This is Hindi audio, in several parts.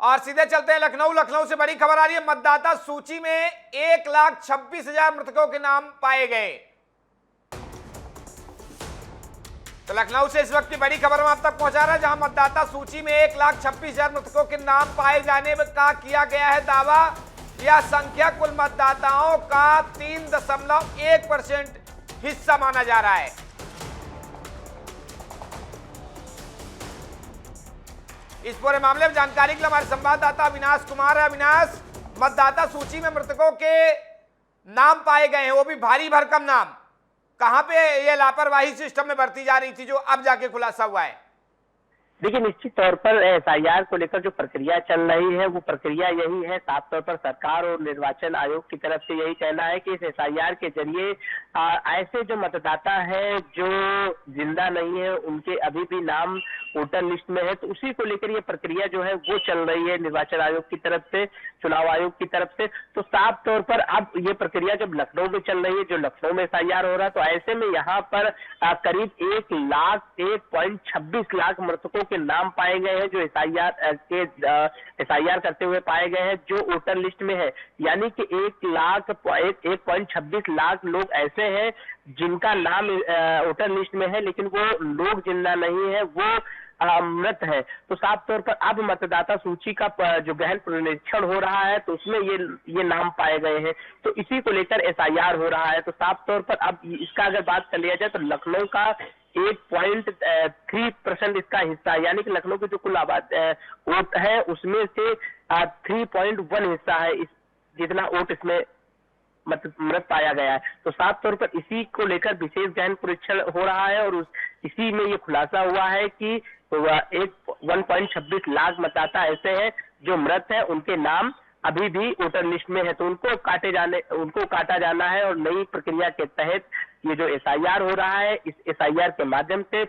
और सीधे चलते हैं लखनऊ। लखनऊ से बड़ी खबर आ रही है, मतदाता सूची में 1,26,000 मृतकों के नाम पाए गए। तो लखनऊ से इस वक्त की बड़ी खबर हम आप तक पहुंचा रहे हैं, जहां मतदाता सूची में 1,26,000 मृतकों के नाम पाए जाने का किया गया है दावा। यह संख्या कुल मतदाताओं का 3.1% हिस्सा माना जा रहा है। इस पूरे मामले में जानकारी के लिए हमारे संवाददाता अविनाश कुमार है। अविनाश, मतदाता सूची में मृतकों के नाम पाए गए हैं, वो भी भारी भरकम नाम। कहां पे ये लापरवाही सिस्टम में बरती जा रही थी जो अब जाके खुलासा हुआ है? देखिए, निश्चित तौर पर एसआईआर को लेकर जो प्रक्रिया चल रही है वो प्रक्रिया यही है। साफ तौर पर सरकार और निर्वाचन आयोग की तरफ से यही कहना है कि इस एसआईआर के जरिए ऐसे जो मतदाता है जो जिंदा नहीं है उनके अभी भी नाम वोटर लिस्ट में है, तो उसी को लेकर ये प्रक्रिया जो है वो चल रही है निर्वाचन आयोग की तरफ से, चुनाव आयोग की तरफ से। तो साफ तौर पर अब ये प्रक्रिया जब लखनऊ में चल रही है, जो लखनऊ में एसआईआर हो रहा है, तो ऐसे में यहाँ पर करीब 1,26 लाख मृतकों के नाम पाए गए हैं जो एसआईआर करते हुए पाए गए हैं, जो वोटर लिस्ट में है। यानी कि 1,26 लाख लोग ऐसे हैं जिनका नाम वोटर लिस्ट में है, लेकिन वो लोग जिंदा नहीं है, वो मृत है। तो साफ तौर पर अब मतदाता सूची का जो गहन पुनरीक्षण हो रहा है, तो उसमें ये नाम पाए गए हैं, तो इसी को लेकर एसआईआर हो रहा है। तो साफ तौर पर अब इसका अगर बात कर लिया जाए तो लखनऊ का 8.3% इसका हिस्सा, यानी कि लखनऊ की जो कुल वोट है उसमें से 3.1 हिस्सा है, जितना वोट इसमें मृत पाया गया है। तो साफ तौर पर इसी को लेकर विशेष गहन परीक्षण हो रहा है और इसी में ये खुलासा हुआ है कि 1.26 लाख मतदाता ऐसे हैं जो मृत है, उनके नाम अभी भी वोटर लिस्ट में है, तो उनको काटा जाना है। और नई प्रक्रिया के तहत ये जो एसआईआर हो रहा है, इस एसआईआर के माध्यम से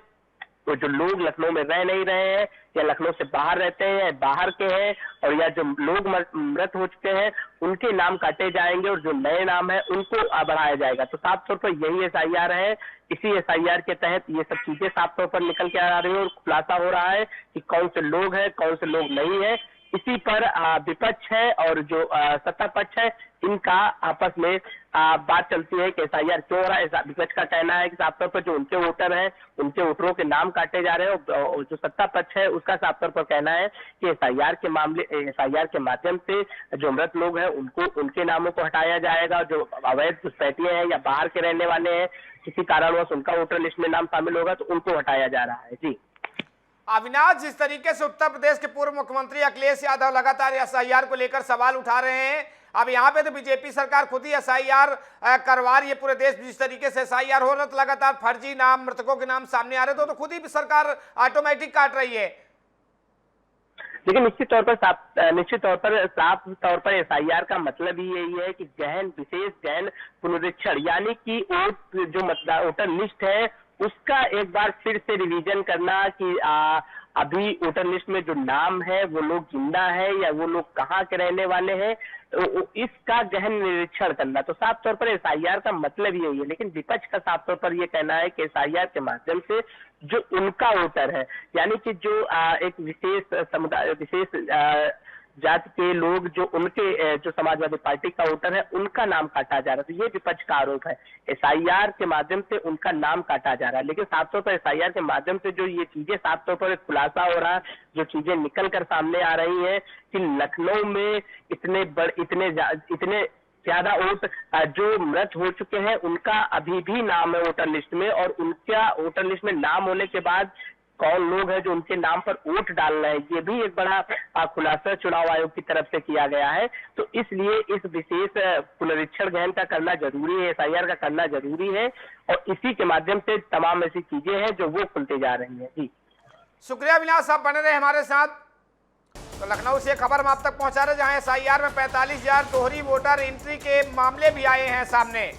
तो जो लोग लखनऊ में रह नहीं रहे हैं या लखनऊ से बाहर रहते हैं या बाहर के हैं और या जो लोग मृत हो चुके हैं उनके नाम काटे जाएंगे और जो नए नाम है उनको बढ़ाया जाएगा। तो साफ तौर पर यही एसआईआर है। इसी एसआईआर के तहत ये सब चीजें साफ तौर पर निकल के आ रही है और खुलासा हो रहा है कि कौन से लोग हैं, कौन से लोग नहीं है। इसी पर विपक्ष है और जो सत्ता पक्ष है, इनका आपस में बात चलती है कि एसआईआर क्यों हो रहा है। विपक्ष का कहना है कि साफ तौर पर जो उनके वोटर हैं उनके वोटरों के नाम काटे जा रहे हैं, और जो सत्ता पक्ष है उसका साफ तौर पर कहना है कि एसआईआर के माध्यम से जो मृत लोग हैं उनके नामों को हटाया जाएगा। जो अवैध घुसपैठिए हैं या बाहर के रहने वाले हैं, किसी कारणवश उनका वोटर लिस्ट में नाम शामिल होगा तो उनको हटाया जा रहा है। जी अविनाश, जिस तरीके से उत्तर प्रदेश के पूर्व मुख्यमंत्री अखिलेश यादव लगातार एसआईआर को लेकर सवाल उठा रहे हैं, अब यहाँ पे तो बीजेपी सरकार खुद ही एसआईआर करवा रही है पूरे देश। जिस तरीके से एसआईआर हो रहा है तो लगातार फर्जी नाम, मृतकों के नाम सामने आ रहे तो खुद ही सरकार ऑटोमेटिक काट रही है। लेकिन निश्चित तौर पर साफ तौर पर एसआईआर का मतलब ही यही है कि विशेष गहन पुनरीक्षण, यानी कि जो वोटर लिस्ट है उसका एक बार फिर से रिवीजन करना कि अभी वोटर लिस्ट में जो नाम है वो लोग जिंदा है या वो लोग कहाँ के रहने वाले हैं, तो इसका गहन निरीक्षण करना। तो साफ तौर पर एसआईआर का मतलब यही है। लेकिन विपक्ष का साफ तौर पर ये कहना है कि एसआईआर के माध्यम से जो उनका वोटर है, यानी कि जो एक विशेष समुदाय, विशेष जाति के लोग, जो उनके जो समाजवादी पार्टी का वोटर है उनका नाम काटा जा रहा है। तो ये विपक्ष का आरोप है, एसआईआर के माध्यम से उनका नाम काटा जा रहा है। लेकिन साफ तौर पर एसआईआर के माध्यम से जो ये चीजें साफ तौर पर खुलासा हो रहा है, जो चीजें निकल कर सामने आ रही है कि लखनऊ में इतने ज्यादा वोट जो मृत हो चुके हैं उनका अभी भी नाम है वोटर लिस्ट में, और उनका वोटर लिस्ट में नाम होने के बाद कौन लोग हैं जो उनके नाम पर वोट डाल रहे हैं, ये भी एक बड़ा खुलासा चुनाव आयोग की तरफ से किया गया है। तो इसलिए इस विशेष पुनरीक्षण गहन का करना जरूरी है, एसआईआर का करना जरूरी है, और इसी के माध्यम से तमाम ऐसी चीजें हैं जो वो खुलती जा रही हैं। जी शुक्रिया अविनाश, आप बने रहे हमारे साथ। तो लखनऊ से खबर हम आप तक पहुंचा रहे, जहां एसआईआर में 45,000 दोहरी वोटर एंट्री के मामले भी आए हैं सामने।